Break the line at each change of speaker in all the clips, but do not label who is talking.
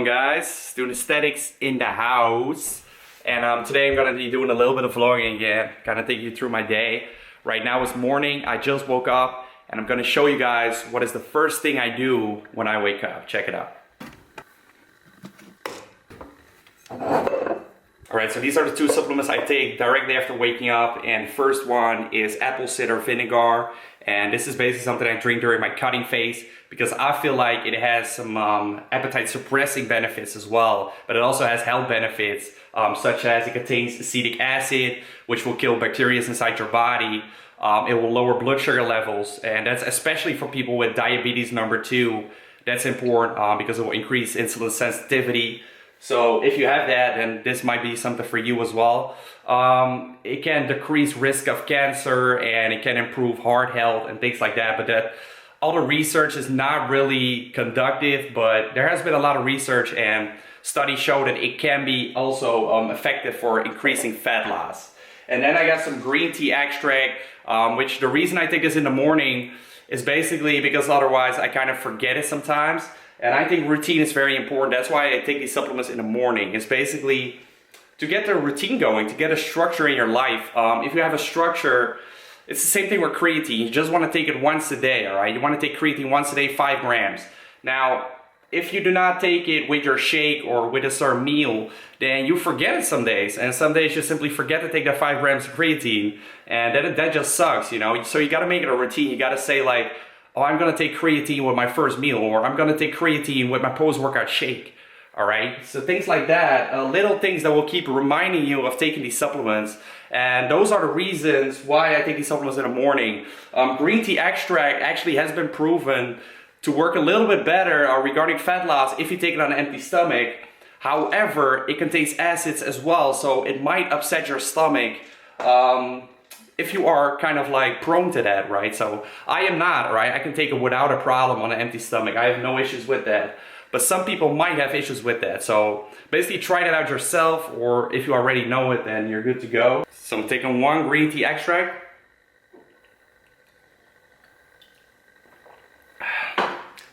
going, guys? Doing aesthetics in the house. And today I'm gonna be doing a little bit of vlogging again. Gonna take you through my day. Right now it's morning, I just woke up, and I'm gonna show you guys what is the first thing I do when I wake up. Check it out. Alright, so these are the two supplements I take directly after waking up, and first one is apple cider vinegar, and this is basically something I drink during my cutting phase because I feel like it has some appetite suppressing benefits as well, but it also has health benefits such as it contains acetic acid, which will kill bacteria inside your body. It will lower blood sugar levels, and that's especially for people with diabetes number 2. That's important because it will increase insulin sensitivity. So if you have that, then this might be something for you as well. It can decrease risk of cancer, and it can improve heart health and things like that. But all the research is not really conductive, but there has been a lot of research and studies show that it can be also effective for increasing fat loss. And then I got some green tea extract, which the reason I take this in the morning is basically because otherwise I kind of forget it sometimes. And I think routine is very important. That's why I take these supplements in the morning. It's basically to get the routine going, to get a structure in your life. If you have a structure, it's the same thing with creatine. You just want to take it once a day, all right? You want to take creatine once a day, 5 grams. Now, if you do not take it with your shake or with a certain meal, then you forget it some days. And some days you simply forget to take that 5 grams of creatine. And that just sucks, you know? So you got to make it a routine. You got to say like, oh, I'm gonna take creatine with my first meal, or I'm gonna take creatine with my post-workout shake, all right? So things like that, little things that will keep reminding you of taking these supplements, and those are the reasons why I take these supplements in the morning. Green tea extract actually has been proven to work a little bit better regarding fat loss if you take it on an empty stomach. However, it contains acids as well, so it might upset your stomach. If you are kind of like prone to that, right? So I am not, right? I can take it without a problem on an empty stomach. I have no issues with that. But some people might have issues with that. So basically try that out yourself, or if you already know it, then you're good to go. So I'm taking 1 green tea extract.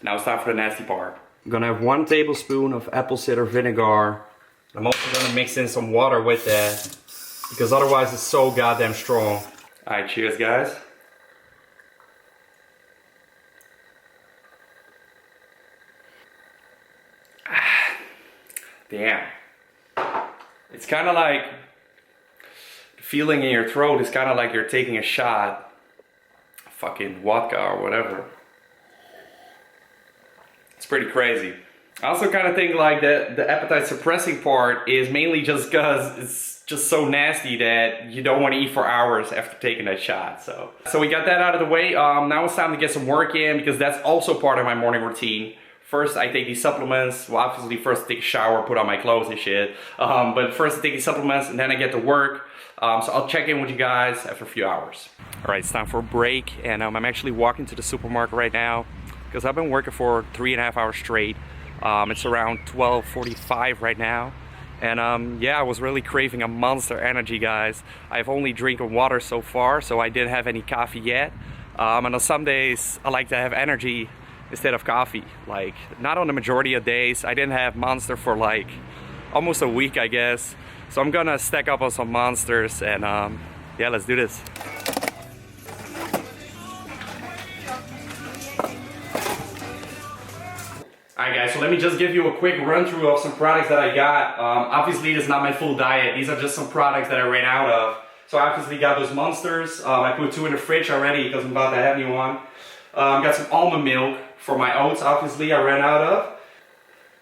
Now it's time for the nasty part. I'm gonna have 1 tablespoon of apple cider vinegar. I'm also gonna mix in some water with that, because otherwise it's so goddamn strong. Alright, cheers guys. Damn. It's kind of like, the feeling in your throat is kind of like you're taking a shot of fucking vodka or whatever. It's pretty crazy. I also kind of think like that the appetite suppressing part is mainly just because it's just so nasty that you don't want to eat for hours after taking that shot. So we got that out of the way. Now it's time to get some work in, because that's also part of my morning routine. First I take these supplements. Well, obviously first I take a shower, put on my clothes and shit. But first I take these supplements and then I get to work. So I'll check in with you guys after a few hours. Alright, it's time for a break, and I'm actually walking to the supermarket right now because I've been working for 3.5 hours straight. It's around 12:45 right now. And yeah, I was really craving a Monster Energy, guys. I've only drinking water so far, so I didn't have any coffee yet. And on some days, I like to have energy instead of coffee. Like, not on the majority of days. I didn't have Monster for like almost a week, I guess. So I'm gonna stack up on some Monsters, and yeah, let's do this. Alright guys, so let me just give you a quick run through of some products that I got. Obviously this is not my full diet. These are just some products that I ran out of. So I obviously got those Monsters. I put 2 in the fridge already because I'm about to have me one. Got some almond milk for my oats, obviously I ran out of.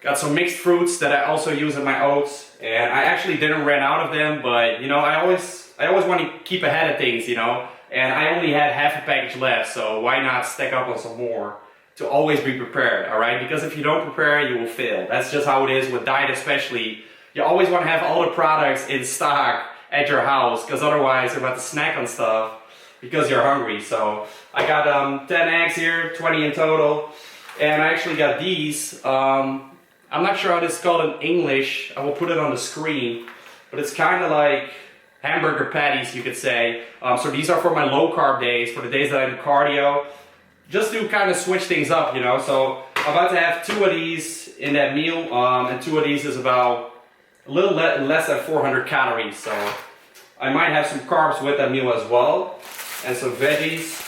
Got some mixed fruits that I also use in my oats. And I actually didn't run out of them, but you know, I always want to keep ahead of things, you know. And I only had half a package left, so why not stack up on some more? To always be prepared, all right? Because if you don't prepare, you will fail. That's just how it is with diet especially. You always want to have all the products in stock at your house, because otherwise you're about to snack on stuff because you're hungry. So I got 10 eggs here, 20 in total. And I actually got these. I'm not sure how this is called in English. I will put it on the screen. But it's kind of like hamburger patties, you could say. So these are for my low carb days, for the days that I do cardio. Just to kind of switch things up, you know. So I'm about to have 2 of these in that meal, and 2 of these is about a little less than 400 calories. So I might have some carbs with that meal as well, and some veggies.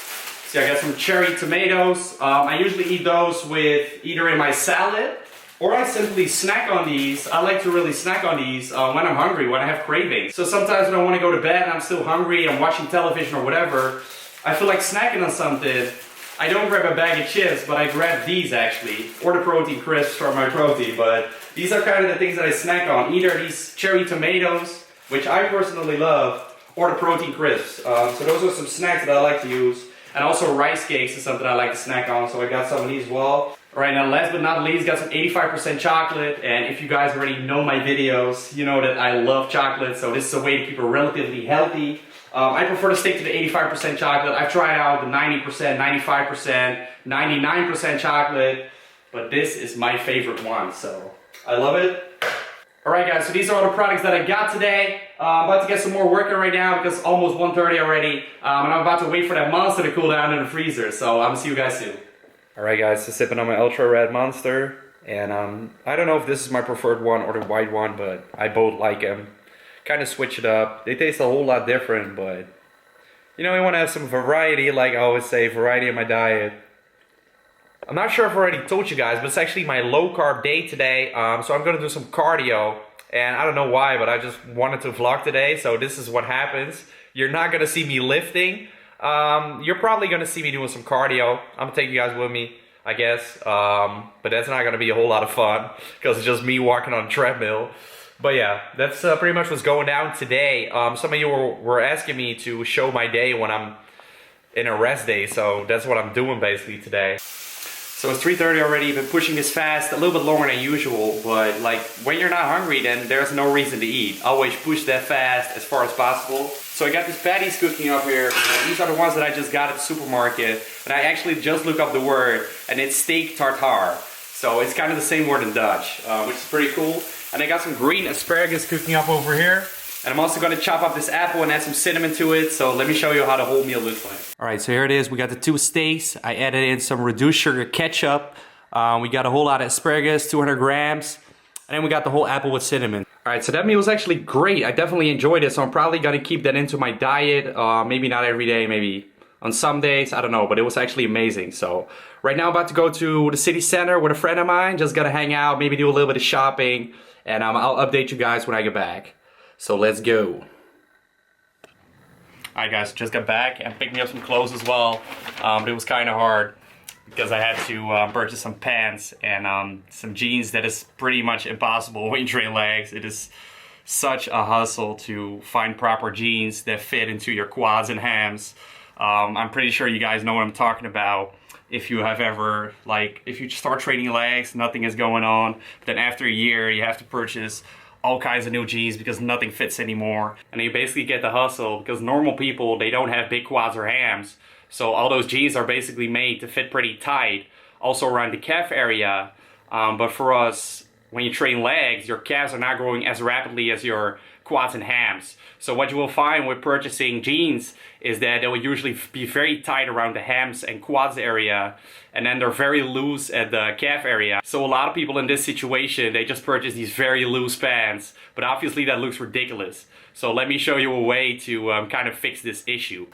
See, I got some cherry tomatoes. I usually eat those with either in my salad, or I simply snack on these. I like to really snack on these when I'm hungry, when I have cravings. So sometimes when I want to go to bed and I'm still hungry, I'm watching television or whatever, I feel like snacking on something. I don't grab a bag of chips, but I grab these actually, or the protein crisps for my protein. But these are kind of the things that I snack on. Either these cherry tomatoes, which I personally love, or the protein crisps. So those are some snacks that I like to use. And also rice cakes is something I like to snack on, so I got some of these as well. Alright, now last but not least, got some 85% chocolate, and if you guys already know my videos, you know that I love chocolate, so this is a way to keep it relatively healthy. I prefer to stick to the 85% chocolate. I've tried out the 90%, 95%, 99% chocolate, but this is my favorite one, so I love it. Alright guys, so these are all the products that I got today. I'm about to get some more work in right now because it's almost 1:30 already. And I'm about to wait for that Monster to cool down in the freezer, so I'm gonna see you guys soon. Alright guys, so sipping on my Ultra Red Monster. And I don't know if this is my preferred one or the white one, but I both like them. Kind of switch it up. They taste a whole lot different, but you know, you want to have some variety, like I always say, variety in my diet. I'm not sure if I already told you guys, but it's actually my low carb day today. So I'm gonna do some cardio, and I don't know why, but I just wanted to vlog today. So this is what happens. You're not gonna see me lifting. You're probably gonna see me doing some cardio. I'm gonna take you guys with me, I guess. But that's not gonna be a whole lot of fun because it's just me walking on a treadmill. But yeah, that's pretty much what's going down today. Some of you were asking me to show my day when I'm in a rest day, so that's what I'm doing basically today. So it's 3:30 already, been pushing this fast a little bit longer than usual, but like when you're not hungry, then there's no reason to eat. Always push that fast as far as possible. So I got these patties cooking up here. These are the ones that I just got at the supermarket, and I actually just looked up the word, and it's steak tartare. So it's kind of the same word in Dutch, which is pretty cool. And I got some green asparagus cooking up over here. And I'm also going to chop up this apple and add some cinnamon to it. So let me show you how the whole meal looks like. Alright, so here it is. We got the 2 steaks. I added in some reduced sugar ketchup. We got a whole lot of asparagus, 200 grams. And then we got the whole apple with cinnamon. Alright, so that meal was actually great. I definitely enjoyed it. So I'm probably going to keep that into my diet. Maybe not every day, maybe on some days. I don't know, but it was actually amazing. So right now I'm about to go to the city center with a friend of mine. Just going to hang out, maybe do a little bit of shopping. And I'll update you guys when I get back. So let's go. Alright guys, just got back and picked me up some clothes as well. But it was kind of hard because I had to purchase some pants and some jeans that is pretty much impossible when you train legs. It is such a hustle to find proper jeans that fit into your quads and hams. I'm pretty sure you guys know what I'm talking about. If you have ever, like, if you start training legs, nothing is going on. But then after a year, you have to purchase all kinds of new jeans because nothing fits anymore. And you basically get the hustle because normal people, they don't have big quads or hams. So all those jeans are basically made to fit pretty tight, also around the calf area. But for us, when you train legs, your calves are not growing as rapidly as your quads and hams. So what you will find with purchasing jeans is that they will usually be very tight around the hams and quads area, and then they're very loose at the calf area. So a lot of people in this situation, they just purchase these very loose pants, but obviously that looks ridiculous. So let me show you a way to kind of fix this issue.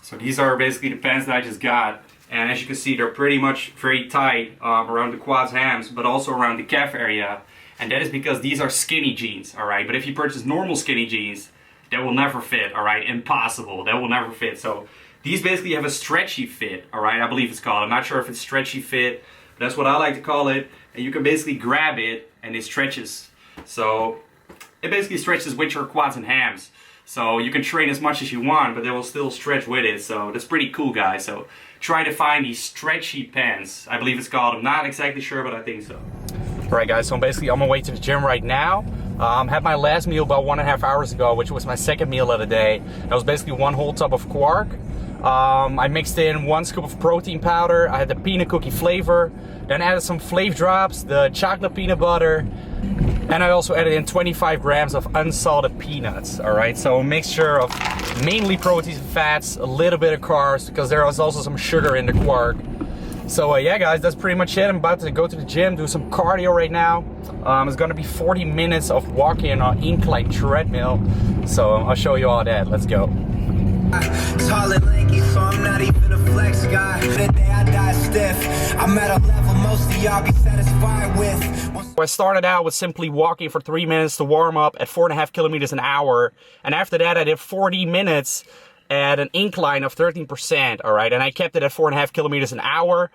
So these are basically the pants that I just got, and as you can see, they're pretty much very tight around the quads, hams, but also around the calf area. And that is because these are skinny jeans, alright? But if you purchase normal skinny jeans, that will never fit, alright? Impossible, that will never fit. So these basically have a stretchy fit, alright? I believe it's called. I'm not sure if it's stretchy fit, but that's what I like to call it. And you can basically grab it and it stretches. So it basically stretches with your quads and hams. So you can train as much as you want, but they will still stretch with it. So that's pretty cool, guys. So try to find these stretchy pants. I believe it's called. I'm not exactly sure, but I think so. Alright guys, so I'm basically on my way to the gym right now. Had my last meal about 1.5 hours ago, which was my second meal of the day. That was basically 1 whole tub of quark. I mixed in 1 scoop of protein powder. I had the peanut cookie flavor. Then added some Flav Drops, the chocolate peanut butter. And I also added in 25 grams of unsalted peanuts. Alright, so a mixture of mainly proteins and fats, a little bit of carbs, because there was also some sugar in the quark. So yeah guys, that's pretty much it. I'm about to go to the gym, do some cardio right now. It's gonna be 40 minutes of walking on an incline treadmill. So I'll show you all that. Let's go. Tall and lanky, so I'm not even a flex guy. The day I die stiff, I'm at a level most of y'all be satisfied with. I started out with simply walking for 3 minutes to warm up at 4.5 kilometers an hour. And after that I did 40 minutes at an incline of 13%, all right? And I kept it at 4.5 kilometers an hour.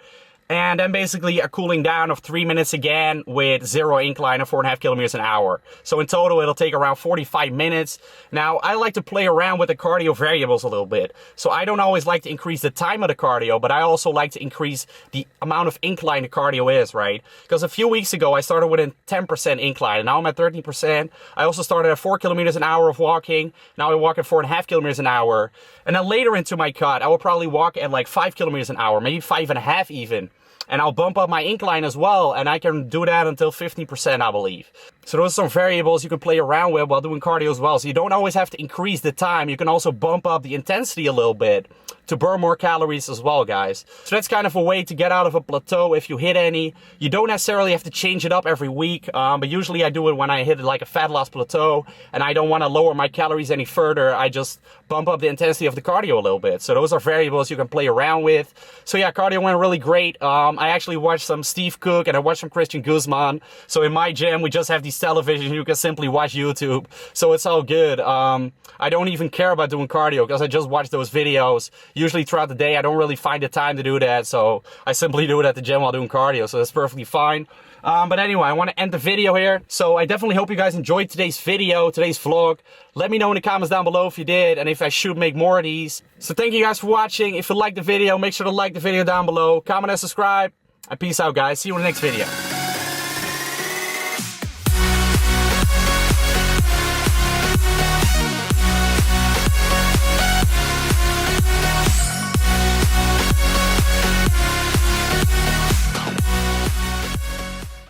And then basically a cooling down of 3 minutes again with 0 incline of 4.5 kilometers an hour. So in total, it'll take around 45 minutes. Now, I like to play around with the cardio variables a little bit. So I don't always like to increase the time of the cardio, but I also like to increase the amount of incline the cardio is, right? Because a few weeks ago, I started with a 10% incline, and now I'm at 13%. I also started at 4 kilometers an hour of walking. Now I walk at 4.5 kilometers an hour. And then later into my cut, I will probably walk at like 5 kilometers an hour, maybe 5.5 even. And I'll bump up my incline as well, and I can do that until 15%, I believe. So those are some variables you can play around with while doing cardio as well. So you don't always have to increase the time. You can also bump up the intensity a little bit to burn more calories as well, guys. So that's kind of a way to get out of a plateau if you hit any. You don't necessarily have to change it up every week, but usually I do it when I hit like a fat loss plateau and I don't want to lower my calories any further. I just bump up the intensity of the cardio a little bit. So those are variables you can play around with. So yeah, cardio went really great. I actually watched some Steve Cook and I watched some Christian Guzman. So in my gym, we just have these televisions. You can simply watch YouTube. So it's all good. I don't even care about doing cardio because I just watch those videos. Usually throughout the day, I don't really find the time to do that. So I simply do it at the gym while doing cardio. So that's perfectly fine. But anyway, I want to end the video here. So I definitely hope you guys enjoyed today's video, today's vlog. Let me know in the comments down below if you did and if I should make more of these. So thank you guys for watching. If you liked the video, make sure to like the video down below. Comment and subscribe. And peace out, guys. See you in the next video.